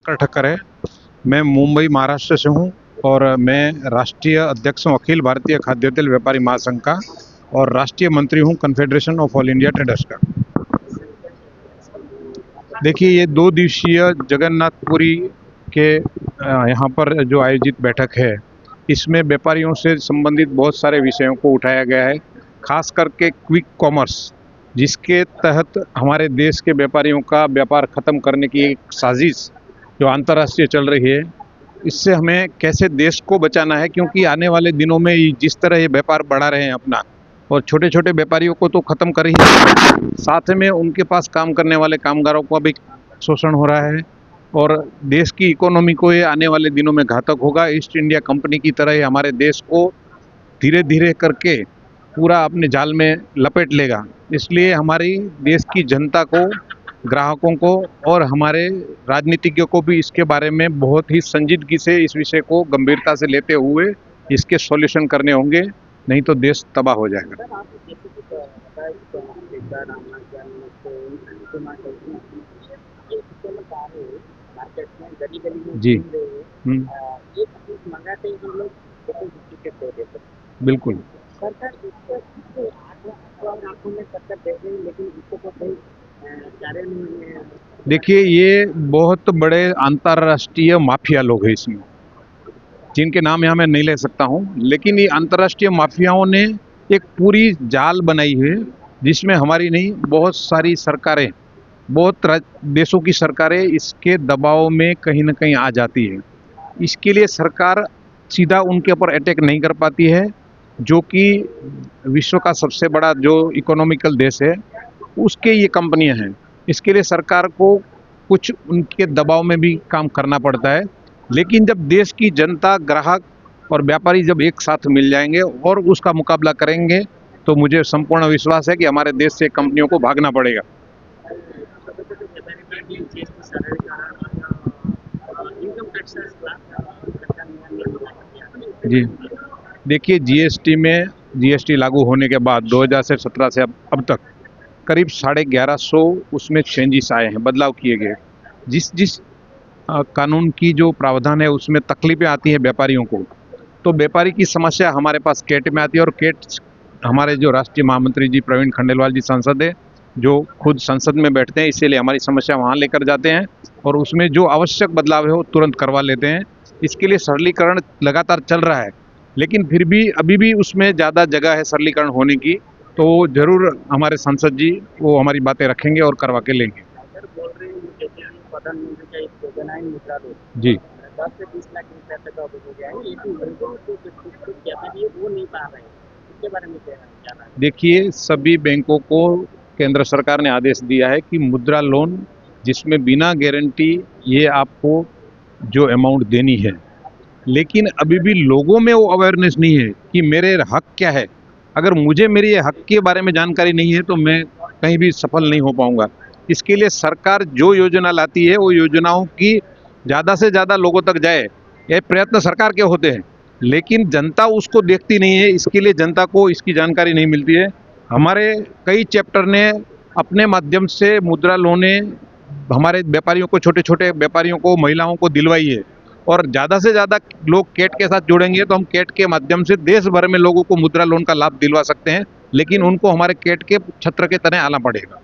दिवाकर ठक्कर है। मैं मुंबई महाराष्ट्र से हूँ और मैं राष्ट्रीय अध्यक्ष हूँ अखिल भारतीय खाद्य तेल व्यापारी महासंघ का और राष्ट्रीय मंत्री हूँ confederation of all India traders का। देखिए, ये 2 दिवसीय जगन्नाथपुरी के यहाँ पर जो आयोजित बैठक है, इसमें व्यापारियों से संबंधित बहुत सारे विषयों को उठाया गया है। खास करके क्विक कॉमर्स, जिसके तहत हमारे देश के व्यापारियों का व्यापार ख़त्म करने की एक साजिश जो अंतर्राष्ट्रीय चल रही है, इससे हमें कैसे देश को बचाना है, क्योंकि आने वाले दिनों में जिस तरह ये व्यापार बढ़ा रहे हैं अपना, और छोटे छोटे व्यापारियों को तो ख़त्म कर ही, साथ में उनके पास काम करने वाले कामगारों का भी शोषण हो रहा है और देश की इकोनॉमी को ये आने वाले दिनों में घातक होगा। ईस्ट इंडिया कंपनी की तरह ये हमारे देश को धीरे धीरे करके पूरा अपने जाल में लपेट लेगा। इसलिए हमारी देश की जनता को, ग्राहकों को और हमारे राजनीतिज्ञों को भी इसके बारे में बहुत ही संजीदगी से इस विषय को गंभीरता से लेते हुए इसके सॉल्यूशन करने होंगे, नहीं तो देश तबाह हो जाएगा। जी। बिल्कुल। देखिए, ये बहुत बड़े अंतर्राष्ट्रीय माफिया लोग हैं इसमें, जिनके नाम यहाँ मैं नहीं ले सकता हूँ, लेकिन ये अंतर्राष्ट्रीय माफियाओं ने एक पूरी जाल बनाई है जिसमें हमारी नहीं, बहुत सारी सरकारें, बहुत देशों की सरकारें इसके दबाव में कहीं ना कहीं आ जाती है। इसके लिए सरकार सीधा उनके ऊपर अटैक नहीं कर पाती है, जो कि विश्व का सबसे बड़ा जो इकोनॉमिकल देश है उसके ये कंपनियां हैं। इसके लिए सरकार को कुछ उनके दबाव में भी काम करना पड़ता है, लेकिन जब देश की जनता, ग्राहक और व्यापारी जब एक साथ मिल जाएंगे और उसका मुकाबला करेंगे, तो मुझे संपूर्ण विश्वास है कि हमारे देश से कंपनियों को भागना पड़ेगा। जी, देखिए, जीएसटी लागू होने के बाद 2017 से अब तक करीब 1150 उसमें चेंजेस आए हैं, बदलाव किए गए। जिस जिस कानून की जो प्रावधान है उसमें तकलीफें आती हैं व्यापारियों को, तो व्यापारी की समस्या हमारे पास केट में आती है और केट हमारे जो राष्ट्रीय महामंत्री जी प्रवीण खंडेलवाल जी सांसद है, जो खुद संसद में बैठते हैं, इसीलिए हमारी समस्या वहाँ लेकर जाते हैं और उसमें जो आवश्यक बदलाव है वो तुरंत करवा लेते हैं। इसके लिए सरलीकरण लगातार चल रहा है, लेकिन फिर भी अभी भी उसमें ज़्यादा जगह है सरलीकरण होने की, तो ज़रूर हमारे सांसद जी वो हमारी बातें रखेंगे और करवा के लेंगे। जी। 10 से 20 लाख रुपए तक हो गया है, लेकिन लोगों को जो कहते हैं वो नहीं पा रहे हैं, इसके बारे में क्या है? देखिए, सभी बैंकों को केंद्र सरकार ने आदेश दिया है कि मुद्रा लोन जिसमें बिना गारंटी ये आपको जो अमाउंट देनी है, लेकिन अभी भी लोगों में वो अवेयरनेस नहीं है कि मेरे हक क्या है। अगर मुझे मेरे हक के बारे में जानकारी नहीं है तो मैं कहीं भी सफल नहीं हो पाऊंगा। इसके लिए सरकार जो योजना लाती है वो योजनाओं की ज़्यादा से ज़्यादा लोगों तक जाए, ये प्रयत्न सरकार के होते हैं, लेकिन जनता उसको देखती नहीं है। इसके लिए जनता को इसकी जानकारी नहीं मिलती है। हमारे कई चैप्टर ने अपने माध्यम से मुद्रा लोनें हमारे व्यापारियों को, छोटे छोटे व्यापारियों को, महिलाओं को दिलवाई है और ज़्यादा से ज़्यादा लोग केट के साथ जुड़ेंगे तो हम केट के माध्यम से देश भर में लोगों को मुद्रा लोन का लाभ दिलवा सकते हैं, लेकिन उनको हमारे केट के छत्र के तने आना पड़ेगा।